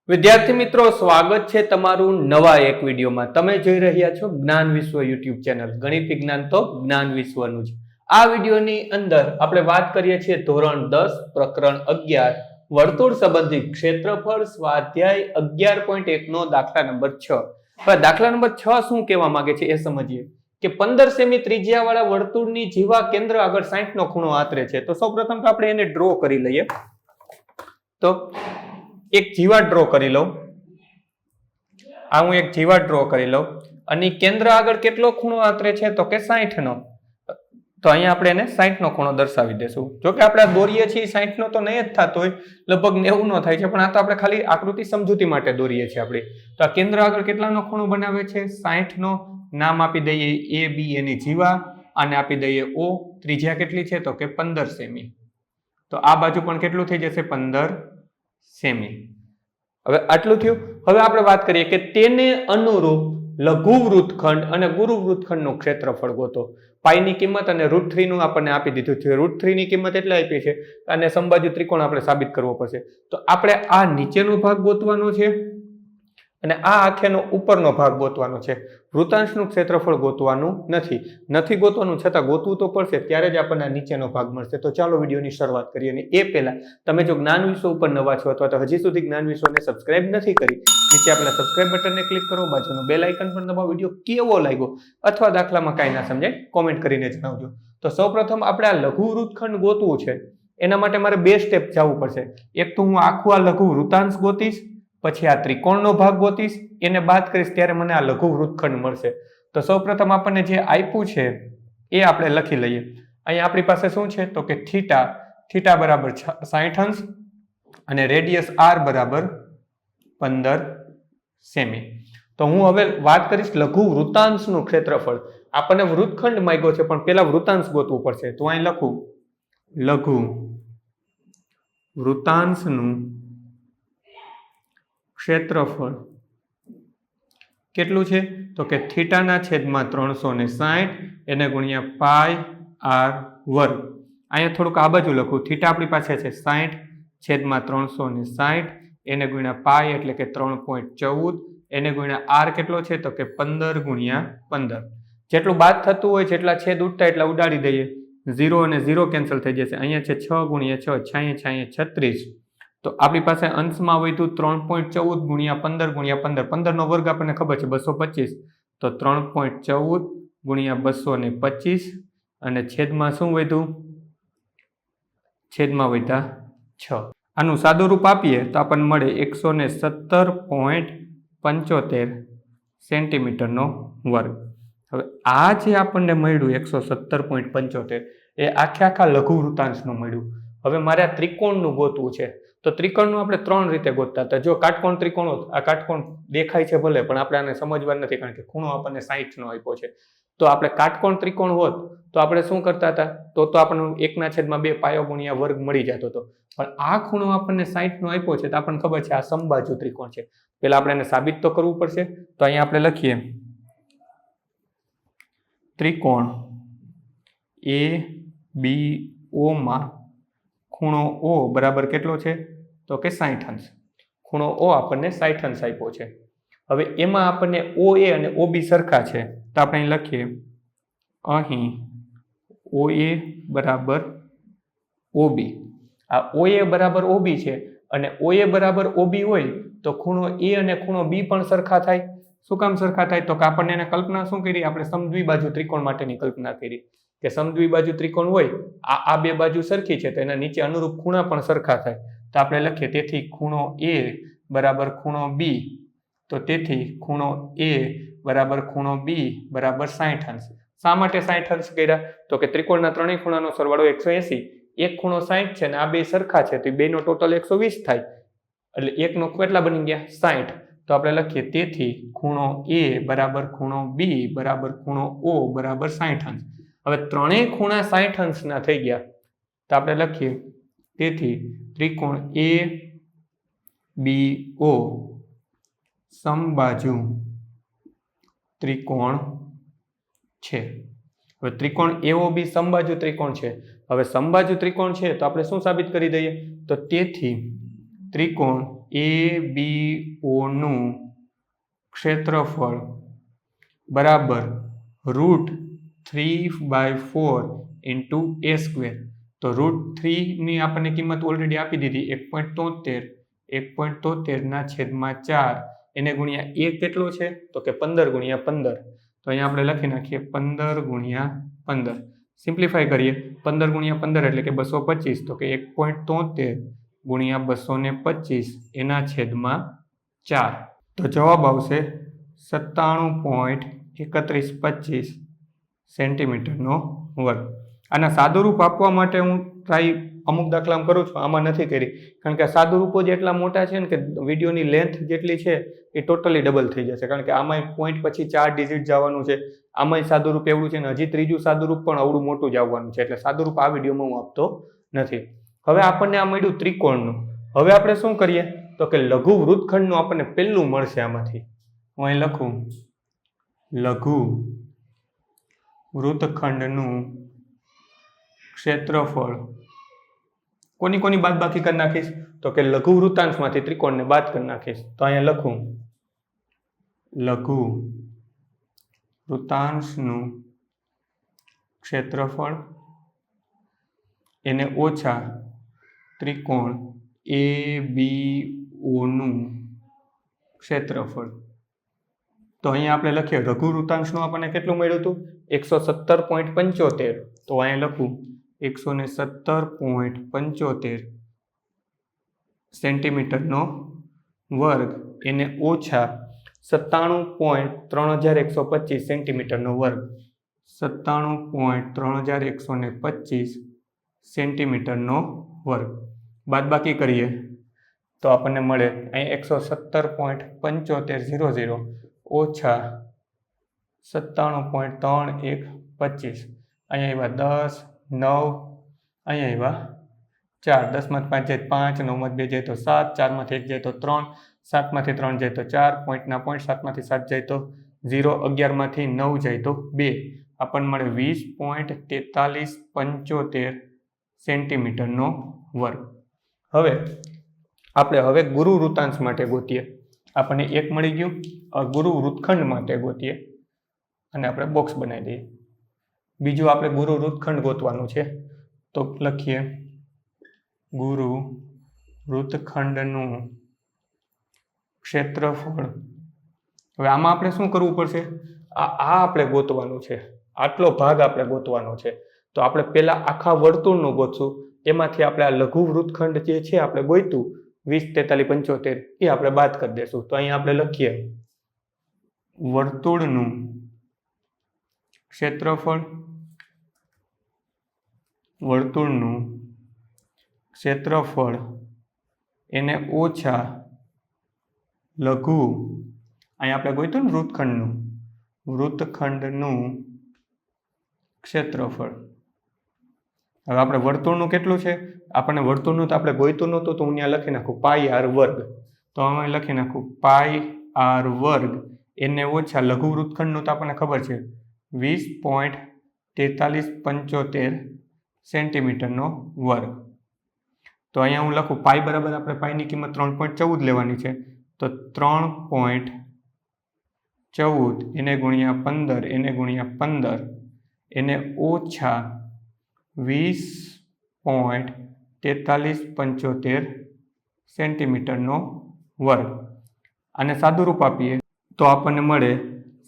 વિદ્યાર્થી મિત્રો, સ્વાગત છે તમારું નવા એક વિડીયોમાં। તમે જોઈ રહ્યા છો જ્ઞાન વિશ્વ યુટ્યુબ ચેનલ। ગણિત વિજ્ઞાન તો જ્ઞાન વિશ્વનું જ। આ વિડીયોની અંદર આપણે વાત કરીએ છીએ ધોરણ 10 પ્રકરણ 11 વર્તુળ સંબંધિત ક્ષેત્રફળ સ્વાધ્યાય 11.1 નો દાખલા નંબર 6। હવે દાખલા નંબર 6 શું કહેવા માંગે છે એ સમજીએ કે 15 સેમી ત્રિજ્યાવાળા વર્તુળની જીવા કેન્દ્ર આગળ 60 નો ખૂણો આતરે છે। તો સૌપ્રથમ તો આપણે એને ડ્રો કરી લઈએ। તો એક જીવા ડ્રો કરી લઉં। આ હું એક જીવા ડ્રો કરી લઉં અને કેન્દ્ર આગળ કેટલો ખૂણો આતરે છે તો કે 60 નો। તો અહીંયા આપણે એને 60 નો ખૂણો દર્શાવી દેશું। જો કે આપણે દોરીએ છીએ 60 નો તો નહીં જ થતો હોય, લગભગ 90 નો થાય છે, પણ આ તો આપણે ખાલી આકૃતિ સમજૂતી માટે દોરીએ છીએ આપણે। તો આ કેન્દ્ર આગળ કેટલાનો ખૂણો બનાવે છે? 60 નો। નામ આપી દઈએ એ બી એની જીવા, અને આપી દઈએ ઓ। ત્રિજ્યા કેટલી છે તો કે 15 સેમી। તો આ બાજુ પણ કેટલું થઈ જશે? 15 સેમી। હવે આટલું થયું। હવે આપણે વાત કરીએ કે તેને અનુરૂપ લઘુ વૃત્તખંડ અને ગુરુ વૃત્તખંડનું ક્ષેત્રફળ ગોતો। પાઈ ની કિંમત અને √3 નું આપણને આપી દીધું છે। √3 ની કિંમત એટલે આપી છે અને સમબાજુ ત્રિકોણ આપણે સાબિત કરવો પડશે। તો આપણે આ નીચેનો ભાગ ગોતવાનો છે અને આ આખેનો ઉપરનો ભાગ ગોતવાનો છે। વૃતાંશનું ક્ષેત્રફળ ગોતવાનું નથી ગોતવાનું, છતાં ગોતવું તો પડશે, ત્યારે જ આપણને નીચેનો ભાગ મળશે। તો ચાલો વિડીયોની શરૂઆત કરીએ। અને એ પહેલા તમે જો જ્ઞાન વિશ્વ ઉપર નવા છો અથવા તો હજી સુધી જ્ઞાન વિશ્વને સબસ્ક્રાઇબ નથી કરી, નીચે આપેલા સબસ્ક્રાઇબ બટનને ક્લિક કરો, બાજુનું બેલ આઇકન પણ દબાવો। વિડીયો કેવો લાગ્યો અથવા દાખલામાં કાંઈ ના સમજાય કોમેન્ટ કરીને જણાવજો। તો સૌપ્રથમ આપણે આ લઘુ વૃત્તખંડ ગોતવું છે, એના માટે મારે બે સ્ટેપ જવું પડશે। એક તો હું આખું આ લઘુ વૃતાંશ ગોતીશ, પછી આ ત્રિકોણનો ભાગ ગોતીશ, એને બાદ કરીશ ત્યારે મને આ લઘુ વૃત્તખંડ મળશે। તો સૌપ્રથમ આપણને જે આપ્યું છે એ આપણે લખી લઈએ। અહીંયા આપણી પાસે શું છે તો કે થીટા બરાબર 60 અંશ અને રેડિયસ r બરાબર 15 સેમી। તો હું હવે વાત કરીશ લઘુ વૃતાંશનું ક્ષેત્રફળ। આપણને વૃત્તખંડ માંગ્યો છે, પણ પેલા વૃતાંશ ગોતવું પડશે। તો અહીં લખું લઘુ વૃતાંશનું ક્ષેત્રફળ કેટલું છે તો કે થીટાના છેદમાં 360 એને ગુણ્યા પાઈ r વર્ગ। અહીંયા થોડુંક આ બાજુ લખું, થીટા આપણી પાસે છે 60 છેદમાં 360 એને ગુણ્યા પાઈ એટલે કે 3.14 એને ગુણ્યા r કેટલો છે તો કે 15 ગુણ્યા 15। જેટલું બાદ થતું હોય, જેટલા છેદ ઉડતા એટલા ઉડાડી દઈએ। 0 અને 0 કેન્સલ થઈ જશે। અહીંયા છે 6 ગુણ્યા 6 36। તો આપણી પાસે અંશમાં વધ્યું 3.14 ગુણ્યા 15 ગુણ્યા 15, 15 નો વર્ગ આપણને ખબર છે 225। તો 3.14 ગુણ્યા 225 અને છેદમાં શું વધ્યું? છેદમાં વધ્યા 6। આનું સાદું રૂપ આપીએ તો આપણને મળે 117.75 સેન્ટીમીટરનો વર્ગ। હવે આ જે આપણને મળ્યું 117.75 એ આખા લઘુ વૃતાંશનું મળ્યું। હવે મારે આ ત્રિકોણનું ગોતવું છે। તો ત્રિકોણનું આપણે 3 રીતે ગોતતા હતા। જો કાટકોણ ત્રિકોણ હોત, આ કાટકોણ દેખાય છે ભલે, પણ આપણે આને સમજવા નથી, કારણ કે ખૂણો આપણને 60 નો આપ્યો છે। તો આપણે કાટકોણ ત્રિકોણ હોત તો આપણે શું કરતા હતા? તો આપણને 1/2 પાયો ગુણ્યા વર્ગ મળી જતો હતો। પણ આ ખૂણો આપણને 60 નો આપ્યો છે, તો આપણને ખબર છે આ સમબાજુ ત્રિકોણ છે। પેલા આપણે એને સાબિત તો કરવું પડશે। તો અહીંયા આપણે લખીએ ત્રિકોણ એ બી ઓ માં ખૂણો O બરાબર કેટલો છે તો કે 60 અંશ। ખૂણો O આપણને 60 અંશ આપ્યો છે। હવે એમાં આપણને OA અને OB સરખા છે, તો આપણે અહીં લખીએ અહીં OA બરાબર OB। આ OA બરાબર OB છે અને OA બરાબર OB હોય તો ખૂણો A અને ખૂણો B પણ સરખા થાય। શું કામ સરખા થાય? તો કે આપણને એને કલ્પના શું કરી? આપણે સમદ્વિબાજુ ત્રિકોણ માટેની કલ્પના કરી કે સમદ્વિબાજુ ત્રિકોણ હોય, આ બે બાજુ સરખી છે તો એના નીચે અનુરૂપ ખૂણા પણ સરખા થાય। તો આપણે લખીએ તેથી ખૂણો A બરાબર ખૂણો B, તો તેથી ખૂણો A બરાબર ખૂણો B બરાબર 60 અંશ। શા માટે 60 અંશ કર્યા? તો કે ત્રિકોણના ત્રણેય ખૂણાનો સરવાળો 180, એક ખૂણો 60 છે અને આ બે સરખા છે, તો બેનો ટોટલ 120 થાય, એટલે એકનો કેટલા બની ગયા? 60। તો આપણે લખીએ તેથી ખૂણો A બરાબર ખૂણો B બરાબર ખૂણો O બરાબર 60 અંશ। હવે ત્રણેય ખૂણા 60 અંશના થઈ ગયા, તો આપણે લખીએ તેથી ત્રિકોણ A બી ઓ સમબાજુ ત્રિકોણ છે। હવે ત્રિકોણ AOB સમબાજુ ત્રિકોણ છે, હવે સમબાજુ ત્રિકોણ છે તો આપણે શું સાબિત કરી દઈએ, તો તેથી ત્રિકોણ ABO નું ક્ષેત્રફળ બરાબર √3/4 ઇન્ટુ a સ્ક્વેર. તો √3 ની આપણને કિંમત ઓલરેડી આપી દીધી 1.73 ના છેદમાં 4 એને ગુણ્યા a કેટલો છે, તો કે 15 ગુણ્યા 15. તો અહીંયા આપણે લખી નાખીએ 15 ગુણ્યા 15. સિમ્પ્લિફાય કરીએ 15 ગુણ્યા 15 એટલે કે 225, તો કે 1.73 ગુણ્યા 225 એના છેદમાં 4. તો જવાબ આવશે 97.3125 સેન્ટીમીટરનો વર્ગ. આના સાદુરૂપ આપવા માટે હું ટ્રાય અમુક દાખલામાં કરું છું, આમાં નથી કરી, કારણ કે સાદુરૂપો જે એટલા મોટા છે ને કે વિડીયોની લેન્થ જેટલી છે એ ટોટલી ડબલ થઈ જશે, કારણ કે આમાં પોઈન્ટ પછી 4 ડિજિટ જવાનું છે, આમાં સાદુરૂપ એવડું છે ને હજી ત્રીજું સાદુરૂપ પણ અવડું મોટું જ આવવાનું છે, એટલે સાદુરૂપ આ વિડીયોમાં હું આપતો નથી. હવે આપણને આ મળ્યું ત્રિકોણનું. હવે આપણે શું કરીએ, તો કે લઘુ વૃત્તખંડનું આપણને પહેલું મળશે આમાંથી. હું અહીં લખું લઘુ વૃત્તખંડનું ક્ષેત્રફળ. કોની કોની બાદબાકી કરી નાખીશ, તો કે લઘુ વૃત્તાંશમાંથી ત્રિકોણને બાદ કરી નાખીશ. તો અહીંયા લખું લઘુ વૃત્તાંશનું ક્ષેત્રફળ એને ઓછા ત્રિકોણ ABO નું ક્ષેત્રફળ. તો અહીંયા આપણે લખીએ લઘુ વૃત્તાંશનું આપણને કેટલું મળ્યું હતું, 117.75. તો અહીંયા લખું 117.75 સેન્ટીમીટરનો વર્ગ એને ઓછા 97.3125 સેન્ટીમીટરનો વર્ગ. 97.3125 સેન્ટીમીટરનો વર્ગ. બાદબાકી કરીએ તો આપણને મળે અહીં 117.7500 ઓછા 97.3125. અહીંયા આવ્યા 10, 9, અહીંયા આવ્યા 4. 10 માંથી 5 જાય 5, 9 માંથી 2 જાય તો 7, 4 માંથી 1 જાય તો 3, 7 માંથી 3 જાય તો 4, પોઈન્ટના પોઈન્ટ, 7 માંથી 7 જાય તો 0, 11 માંથી 9 જાય તો 2. આપણને મળે 20.4375 સેન્ટીમીટરનો વર્ગ. હવે આપણે ગુરુ વૃત્તાંશ માટે ગોતીએ. આપણને એક મળી ગયું. ગુરુ વૃત્તખંડ માટે ગોતીએ અને આપણે બોક્સ બનાવી દઈએ. બીજું આપણે ગુરુ વૃત્તખંડ ગોતવાનું છે, તો લખીએ ગુરુ વૃત્તખંડનું ક્ષેત્રફળ. હવે આમાં આપણે શું કરવું પડશે, આ આપણે ગોતવાનું છે, આટલો ભાગ આપણે ગોતવાનો છે. તો આપણે પહેલા આખા વર્તુળનું ગોતશું, એમાંથી આપણે આ લઘુ વૃત્તખંડ જે છે આપણે ગોઈતું 20, 43, 75 એ આપણે બાદ કરી દેશું. તો અહીંયા આપણે લખીએ વર્તુળનું ક્ષેત્રફળ એને ઓછા લઘુ, અહીંયા આપણે ગોઈતું ને વૃત્તખંડનું ક્ષેત્રફળ. હવે આપણે વર્તુળનું કેટલું છે, આપણને વર્તુળનું તો આપણે ગોઈતું નહોતું, તો હું અહીંયા લખી નાખું πr વર્ગ. તો અમે લખી નાખું πr વર્ગ એને ઓછા લઘુ વૃત્તખંડનું તો આપણને ખબર છે 20.4375 સેન્ટીમીટરનો વર્ગ. તો અહીંયા હું લખું પાઈ બરાબર આપણે પાઈની કિંમત 3.14 લેવાની છે, તો 3.14 એને ગુણ્યા 15 એને ઓછા 20.4375 સેન્ટીમીટરનો વર્ગ. આને સાદુરૂપ આપીએ તો આપણને મળે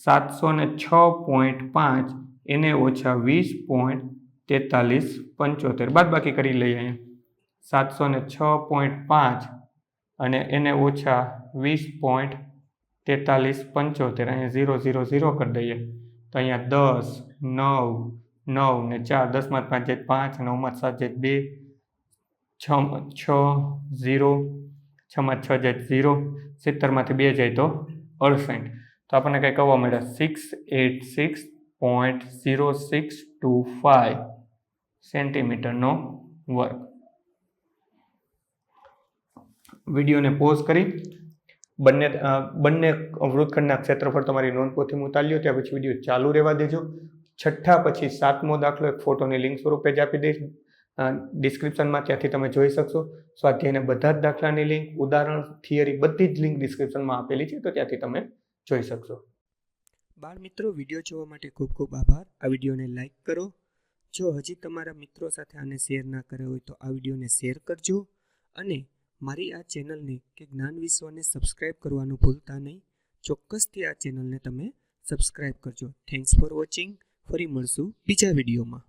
706.5 એને ઓછા 20.4375. બાદબાકી કરી લઈએ. અહીંયા 706.5 અને એને ઓછા 20.4375. અહીંયા 0, 0, 0 કરી દઈએ તો અહીંયા 10, 9, 9 ને 4, 10 માંથી 5 જાય 5, 9 માંથી 7 જાય 2, 6, 0, 6 માંથી 6 જાય 0, 70 માંથી 2 જાય તો 68. તો આપણને કંઈક આવવા મળ્યા 686.0625 સેન્ટીમીટરનો વર્ગ. વિડીયોને પોઝ કરી બંને વૃત્તખંડના ક્ષેત્રફળ તમારી નોંધપોથીમાં ઉતારી લો. ત્યાં પછી વિડીયો ચાલુ રહેવા દેજો. છઠ્ઠા પછી 7મો દાખલો એક ફોટોની લિંક સ્વરૂપે જ આપી દઈશ. ડિસ્ક્રિપ્શનમાં ત્યાંથી તમે જોઈ શકશો. સ્વાધ્યાયના બધા જ દાખલાની લિંક, ઉદાહરણ, થિયરી બધી જ લિંક ડિસ્ક્રિપ્શનમાં આપેલી છે, તો ત્યાંથી તમે જોઈ શકશો. બાળ મિત્રો, વિડીયો જોવા માટે ખૂબ ખૂબ આભાર. આ વિડીયોને લાઈક કરો. જો હજી તમારા મિત્રો સાથે આને શેર ના કર્યો હોય તો આ વિડીયોને શેર કરજો અને મારી આ ચેનલને કે જ્ઞાન વિશ્વને સબસ્ક્રાઇબ કરવાનું ભૂલતા નહીં. ચોક્કસથી આ ચેનલને તમે સબસ્ક્રાઇબ કરજો. Thanks for watching. ફરી મળશું બીજા વિડીયોમાં.